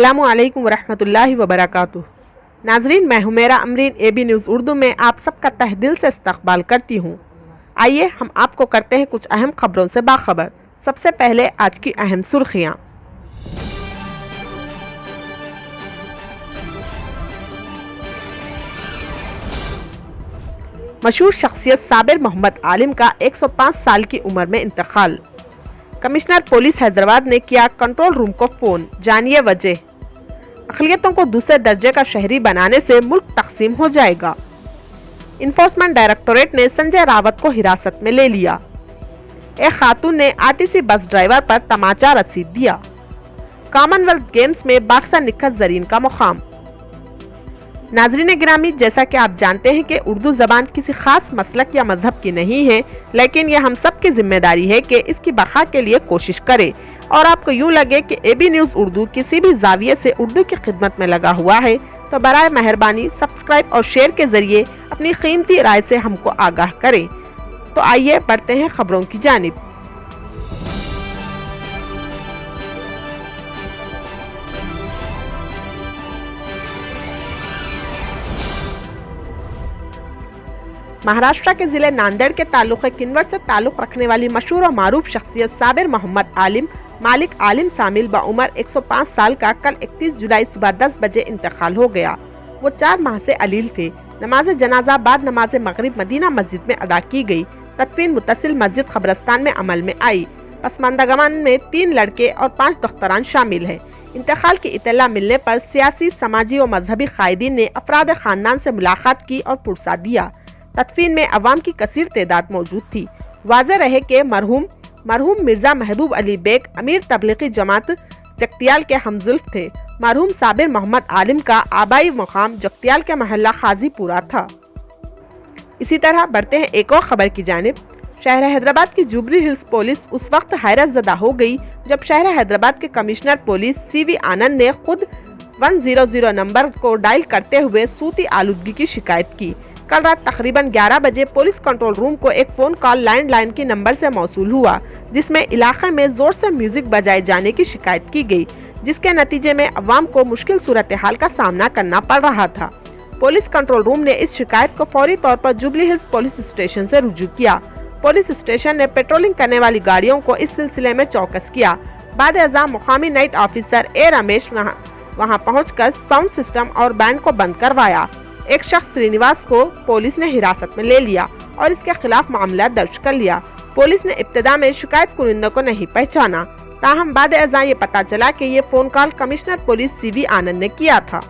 अस्सलामु अलैकुम वरहमतुल्लाहि वबरकातुह। नाजरीन, मैं हुमैरा अमरीन AB न्यूज़ उर्दू में आप सबका तहे दिल से इस्तकबाल करती हूँ। आइए हम आपको करते हैं कुछ अहम खबरों से बाखबर। सबसे पहले आज की अहम सुर्खियाँ। मशहूर शख्सियत साबिर मोहम्मद आलिम का 105 साल की उम्र में इंतकाल। कमिश्नर पुलिस हैदराबाद ने किया कंट्रोल रूम को फ़ोन, जानिए वजह। अक़लियतों को दूसरे दर्जे का शहरी बनाने से मुल्क तकसीम हो जाएगा। इन्फोर्समेंट डायरेक्टोरेट ने संजय रावत को हिरासत में ले लिया। एक खातून ने RTC बस ड्राइवर पर तमाचा रसीद दिया। कॉमनवेल्थ गेम्स में बाक्सर निखत जरीन का मुकाम। नाज़रीन गिरामी, जैसा कि आप जानते हैं कि उर्दू ज़बान किसी ख़ास मसलक या मजहब की नहीं है, लेकिन यह हम सब की जिम्मेदारी है कि इसकी बका के लिए कोशिश करें। और आपको यूँ लगे कि AB न्यूज़ उर्दू किसी भी जाविये से उर्दू की खिदमत में लगा हुआ है, तो बराए मेहरबानी सब्सक्राइब और शेयर के ज़रिए अपनी कीमती राय से हमको आगाह करें। तो आइए बढ़ते हैं खबरों की जानिब। महाराष्ट्र के जिले नांदेड़ के ताल्लुक़ किन्नौर से ताल्लुक़ रखने वाली मशहूर और मारूफ शख्सियत साबिर मोहम्मद आलिम मालिक आलिम शामिल बउमर 105 साल का कल 31 जुलाई सुबह 10 बजे इंतकाल हो गया। वो 4 माह से अलील थे। नमाज जनाजा बाद नमाज मगरिब मदीना मस्जिद में अदा की गई। तदफीन मुत्तसिल मस्जिद खबरस्तान में अमल में आई। पसमानदगान में 3 लड़के और 5 दख्तरान शामिल हैं। इंतकाल की इत्तला मिलने पर सियासी, समाजी और मजहबी कायदीन ने अफराद खानदान से मुलाकात की और पुरसा दिया। तदफीन में अवाम की कसीर तादाद मौजूद थी। वाज़ेह रहे कि मरहूम मिर्ज़ा महबूब अली बेग अमीर तबलीगी जमात जगतियाल के हमजुल्फ थे। मरहूम साबिर मोहम्मद आलिम का आबाई मुकाम जगतियाल के महल्ला खाजीपुरा था। इसी तरह बढ़ते हैं एक और खबर की जानिब। शहर हैदराबाद की जुबली हिल्स पुलिस उस वक्त हैरत ज़दा हो गई जब शहर हैदराबाद के कमिश्नर पुलिस CV आनंद ने खुद 100 नंबर को डायल करते हुए सूती आलूदगी की शिकायत की। कल रात तकरीबन 11 बजे पुलिस कंट्रोल रूम को एक फ़ोन कॉल लैंडलाइन के नंबर से मौसूल हुआ, जिसमें इलाके में ज़ोर से म्यूजिक बजाए जाने की शिकायत की गई, जिसके नतीजे में अवाम को मुश्किल सूरत हाल का सामना करना पड़ रहा था। पुलिस कंट्रोल रूम ने इस शिकायत को फौरी तौर पर जुबली हिल्स पुलिस स्टेशन से रुजू किया। पुलिस स्टेशन ने पेट्रोलिंग करने वाली गाड़ियों को इस सिलसिले में चौकस किया। बाद अज़ां मुकामी नाइट ऑफिसर A रमेश वहाँ पहुँचकर साउंड सिस्टम और बैंड को बंद करवाया। एक शख्स श्रीनिवास को पुलिस ने हिरासत में ले लिया और इसके खिलाफ मामला दर्ज कर लिया। पुलिस ने इब्तिदा में शिकायत कुनिंदा को नहीं पहचाना, ताहम बाद अज़ां ये पता चला कि ये phone call commissioner police CV आनंद ने किया था।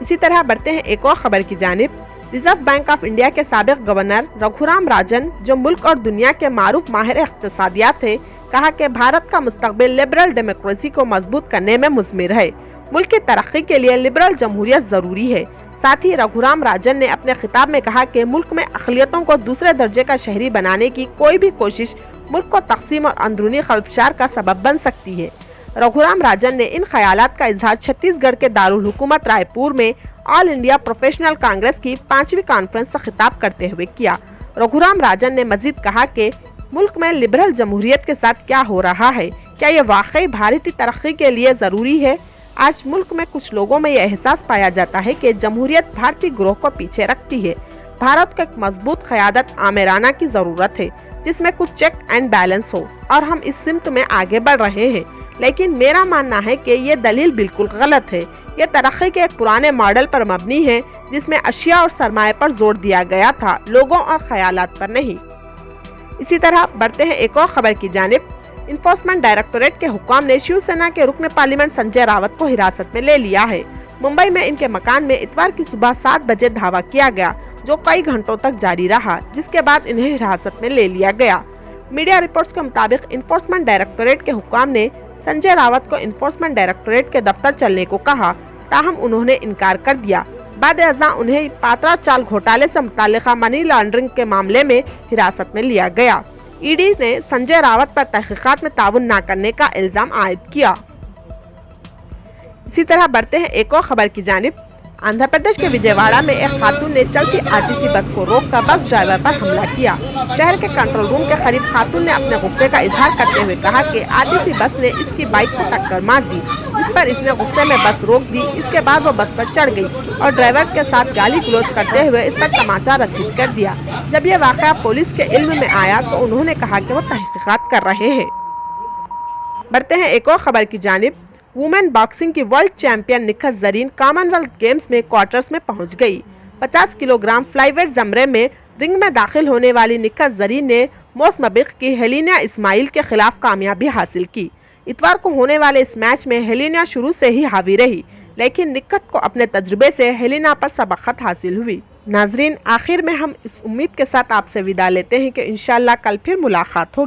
इसी तरह बढ़ते हैं एक और खबर की जानिब। रिजर्व बैंक ऑफ इंडिया के साबिक गवर्नर रघुराम राजन, जो मुल्क और दुनिया के मारूफ माहिर इक़्तिसादियात थे, कहा कि भारत का मुस्तक़बिल लिबरल डेमोक्रेसी को मजबूत करने में मुज़मिर है। मुल्क की तरक्की के लिए लिबरल जमहूरियत ज़रूरी है। साथ ही रघुराम राजन ने अपने खिताब में कहा कि मुल्क में अक़लियतों को दूसरे दर्जे का शहरी बनाने की कोई भी कोशिश मुल्क को तकसीम और अंदरूनी खलबशार का सबब बन सकती है। रघुराम राजन ने इन ख्यालात का इजहार छत्तीसगढ़ के दारुल हुकूमत रायपुर में ऑल इंडिया प्रोफेशनल कांग्रेस की 5वीं कॉन्फ्रेंस से खिताब करते हुए किया। रघुराम राजन ने मजीद कहा कि मुल्क में लिबरल जमहूरियत के साथ क्या हो रहा है, क्या ये वाकई भारतीय तरक्की के लिए ज़रूरी है? आज मुल्क में कुछ लोगों में यह एहसास पाया जाता है कि जमहूरियत भारतीय ग्रोह को पीछे रखती है। भारत को एक मजबूत क़यादत आमिराना की ज़रूरत है, जिसमें कुछ चेक एंड बैलेंस हो, और हम इस सिमत में आगे बढ़ रहे हैं। लेकिन मेरा मानना है कि ये दलील बिल्कुल गलत है। ये तरक्की के एक पुराने मॉडल पर मबनी है, जिसमें अशिया और सरमाए पर जोर दिया गया था, लोगों और ख्यालात पर नहीं। इसी तरह बढ़ते हैं एक और खबर की जानिब। इन्फोर्समेंट डायरेक्टोरेट के हुक्म ने शिवसेना के रुकन पार्लियामेंट संजय रावत को हिरासत में ले लिया है। मुंबई में इनके मकान में इतवार की सुबह 7 बजे धावा किया गया, जो कई घंटों तक जारी रहा, जिसके बाद इन्हें हिरासत में ले लिया गया। मीडिया रिपोर्ट्स के मुताबिक इन्फोर्समेंट डायरेक्टोरेट के हुक्म ने संजय रावत को इन्फोर्समेंट डायरेक्टोरेट के दफ्तर चलने को कहा, ताहम उन्होंने इनकार कर दिया। बाद अज़ां उन्हें पात्रा चाल घोटाले से मुताल्लिक़ा मनी लॉन्ड्रिंग के मामले में हिरासत में लिया गया। ED ने संजय रावत पर तहकीकात में ताउन न करने का इल्ज़ाम आयद किया। इसी तरह बढ़ते हैं एक और खबर की जानिब। आंध्र प्रदेश के विजयवाड़ा में एक खातून ने चलती RTC बस को रोककर बस ड्राइवर पर हमला किया। शहर के कंट्रोल रूम के करीब खातून ने अपने गुस्से का इजहार करते हुए कहा कि RTC बस ने इसकी बाइक को टक्कर मार दी, इस पर इसने गुस्से में बस रोक दी। इसके बाद वो बस पर चढ़ गई और ड्राइवर के साथ गाली गलौज करते हुए इस पर तमाचा रसीद कर दिया। जब ये वाक़या पुलिस के इल्म में आया तो उन्होंने कहा कि वो तहकीकात कर रहे हैं। बढ़ते हैं एक और खबर की जानिब। वुमेन बॉक्सिंग की world champion Nikhat Zareen Commonwealth games में क्वार्टर्स में पहुंच गई। 50 किलोग्राम फ्लाईवेट जमरे में रिंग में दाखिल होने वाली निखत जरीन ने मोसमबिक की हेलिना इस्माइल के खिलाफ कामयाबी हासिल की। इतवार को होने वाले इस मैच में हेलिना शुरू से ही हावी रही, लेकिन निखत को अपने तजुर्बे से हेलिना पर सबकत हासिल हुई। नाजरीन, आखिर में हम इस उम्मीद के साथ आपसे विदा लेते हैं कि इंशाल्लाह कल फिर मुलाकात होगी।